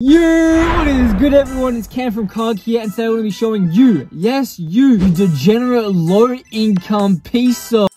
What is good, everyone? It's Cam from Cog here, and today I'm going to be showing you, yes you degenerate low-income piece of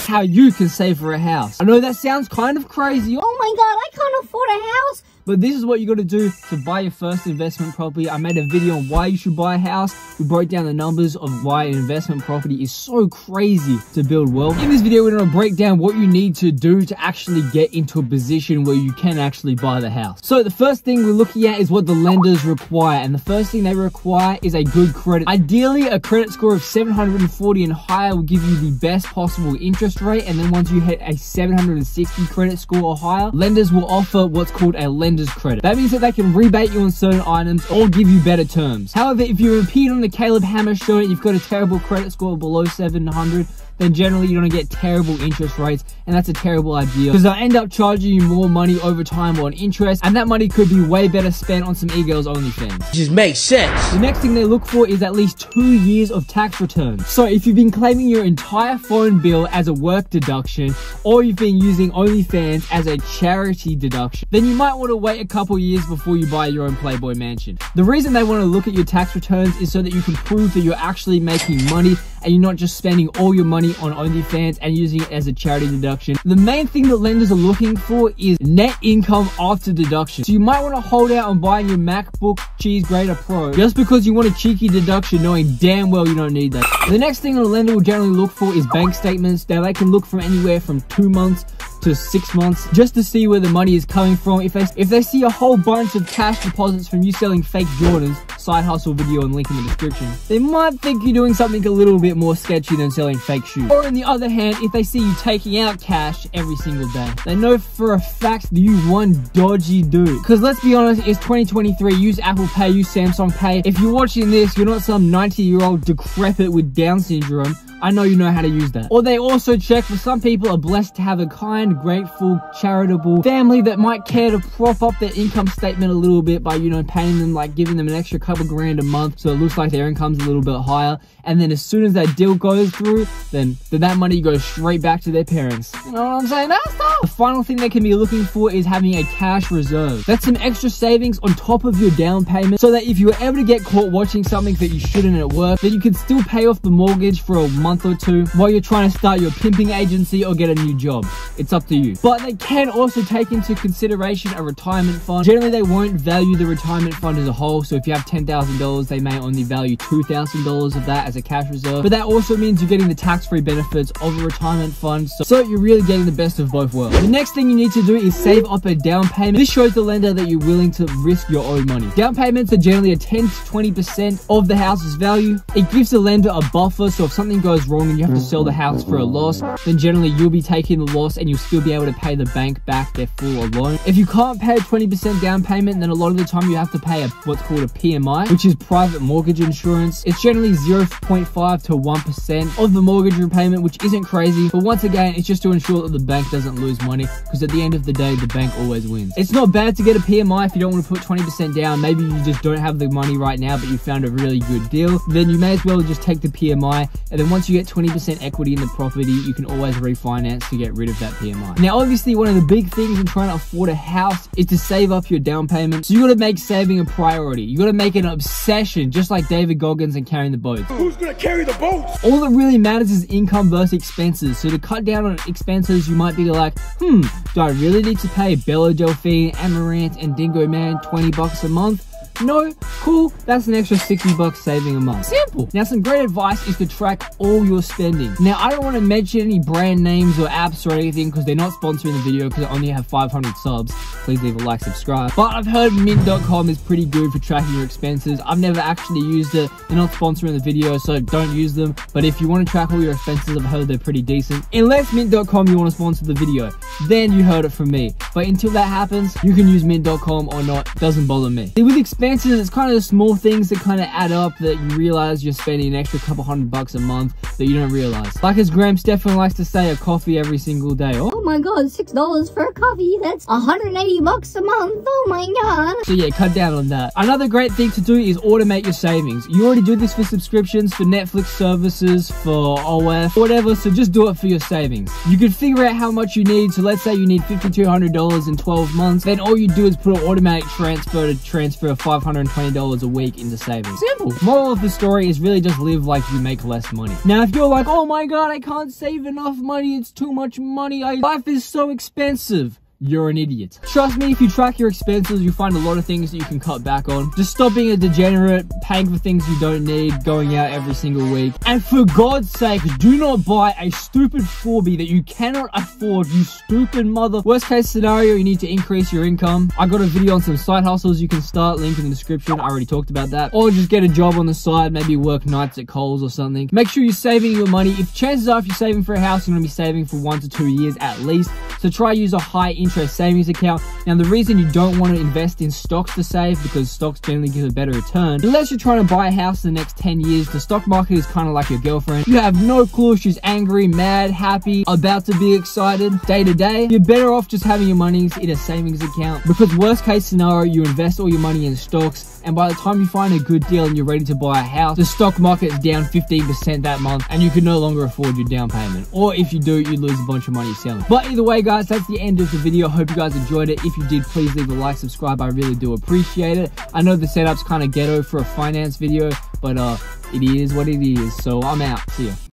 how you can save for a house. I know that sounds kind of crazy. Oh my god, I can't afford a house. But this is what you got to do to buy your first investment property. I made a video on why you should buy a house. We broke down the numbers of why an investment property is so crazy to build wealth. In this video, we're going to break down what you need to do to actually get into a position where you can actually buy the house. So the first thing we're looking at is what the lenders require. And the first thing they require is a good credit. Ideally, a credit score of 740 and higher will give you the best possible interest rate. And then once you hit a 760 credit score or higher, lenders will offer what's called a lender's credit. That means that they can rebate you on certain items or give you better terms. However, if you repeat on the Caleb Hammer show and you've got a terrible credit score below 700, then generally you're going to get terrible interest rates, and that's a terrible idea because they'll end up charging you more money over time on interest, and that money could be way better spent on some e-girls OnlyFans. Just makes sense. The next thing they look for is at least 2 years of tax returns. So if you've been claiming your entire phone bill as a work deduction, or you've been using OnlyFans as a charity deduction, then you might want to wait a couple years before you buy your own Playboy mansion. The reason they want to look at your tax returns is so that you can prove that you're actually making money and you're not just spending all your money on OnlyFans and using it as a charity deduction. The main thing that lenders are looking for is net income after deduction. So you might want to hold out on buying your MacBook Cheese Grater Pro just because you want a cheeky deduction knowing damn well you don't need that. The next thing a lender will generally look for is bank statements. Now they can look from anywhere from 2 months to 6 months just to see where the money is coming from. If they see a whole bunch of cash deposits from you selling fake Jordans, side hustle video and link in the description, they might think you're doing something a little bit more sketchy than selling fake shoes. Or on the other hand, if they see you taking out cash every single day, they know for a fact that you one dodgy dude. Because let's be honest, it's 2023, use Apple Pay, use Samsung Pay. If you're watching this, you're not some 90-year-old decrepit with Down syndrome. I know you know how to use that. Or they also check for some people are blessed to have a kind, grateful, charitable family that might care to prop up their income statement a little bit by, you know, paying them, like giving them an extra couple grand a month so it looks like their income's a little bit higher. And then as soon as that deal goes through, then that money goes straight back to their parents. You know what I'm saying? That's tough. The final thing they can be looking for is having a cash reserve. That's some extra savings on top of your down payment so that if you were ever to get caught watching something that you shouldn't at work, then you can still pay off the mortgage for a month or two while you're trying to start your pimping agency or get a new job. It's up to you. But they can also take into consideration a retirement fund. Generally, they won't value the retirement fund as a whole. So if you have $10,000, they may only value $2,000 of that as a cash reserve. But that also means you're getting the tax-free benefits of a retirement fund. So you're really getting the best of both worlds. The next thing you need to do is save up a down payment. This shows the lender that you're willing to risk your own money. Down payments are generally a 10 to 20% of the house's value. It gives the lender a buffer, so if something goes wrong and you have to sell the house for a loss, then generally you'll be taking the loss and you'll still be able to pay the bank back their full loan. If you can't pay a 20% down payment, then a lot of the time you have to pay what's called a PMI, which is private mortgage insurance. It's generally 0.5 to 1% of the mortgage repayment, which isn't crazy, but once again, it's just to ensure that the bank doesn't lose money, because at the end of the day, the bank always wins. It's not bad to get a PMI if you don't want to put 20% down. Maybe you just don't have the money right now, but you found a really good deal. Then you may as well just take the PMI, and then once you get 20% equity in the property, you can always refinance to get rid of that PMI. Now, obviously, one of the big things in trying to afford a house is to save up your down payment. So you got to make saving a priority. You got to make it an obsession, just like David Goggins and carrying the boats. Who's gonna carry the boats? All that really matters is income versus expenses. So to cut down on expenses, you might be like, do I really need to pay Bella Delphine, Amaranth, and Dingo Man $20 a month? No? Cool. That's an extra $60 saving a month. Simple. Now, some great advice is to track all your spending. Now, I don't want to mention any brand names or apps or anything because they're not sponsoring the video because I only have 500 subs. Please leave a like, subscribe. But I've heard mint.com is pretty good for tracking your expenses. I've never actually used it. They're not sponsoring the video, so don't use them. But if you want to track all your expenses, I've heard they're pretty decent. Unless mint.com you want to sponsor the video, then you heard it from me. But until that happens, you can use mint.com or not. Doesn't bother me. With expenses, it's kind of the small things that kind of add up that you realize you're spending an extra couple $100 a month that you don't realize. Like as Graham Stephan likes to say, a coffee every single day. Oh, my god, $6 for a coffee. That's $180 a month. Oh my god. So yeah, cut down on that. Another great thing to do is automate your savings. You already do this for subscriptions, for Netflix services, for OF, whatever, so just do it for your savings. You can figure out how much you need. So let's say you need $5,200 in 12 months. Then all you do is put an automatic transfer to transfer $520 a week into savings. Simple. Moral of the story is really just live like you make less money. Now, if you're like, oh my god, I can't save enough money, it's too much money, life is so expensive, you're an idiot. Trust me, if you track your expenses, you'll find a lot of things that you can cut back on. Just stop being a degenerate, paying for things you don't need, going out every single week. And for God's sake, do not buy a stupid 4B that you cannot afford, you stupid mother. Worst case scenario, you need to increase your income. I got a video on some side hustles you can start, link in the description. I already talked about that. Or just get a job on the side, maybe work nights at Coles or something. Make sure you're saving your money. If chances are, if you're saving for a house, you're gonna be saving for 1 to 2 years at least. So try use a high interest savings account. Now, the reason you don't want to invest in stocks to save, because stocks generally give a better return. Unless you're trying to buy a house in the next 10 years, the stock market is kind of like your girlfriend. You have no clue if she's angry, mad, happy, about to be excited, day to day. You're better off just having your money in a savings account, because worst case scenario, you invest all your money in stocks, and by the time you find a good deal and you're ready to buy a house, the stock market is down 15% that month, and you can no longer afford your down payment. Or if you do, you lose a bunch of money selling. But either way, guys, that's the end of the video. Hope you guys enjoyed it. If you did, please leave a like, subscribe. I really do appreciate it. I know the setup's kind of ghetto for a finance video, but it is what it is. So I'm out. See ya.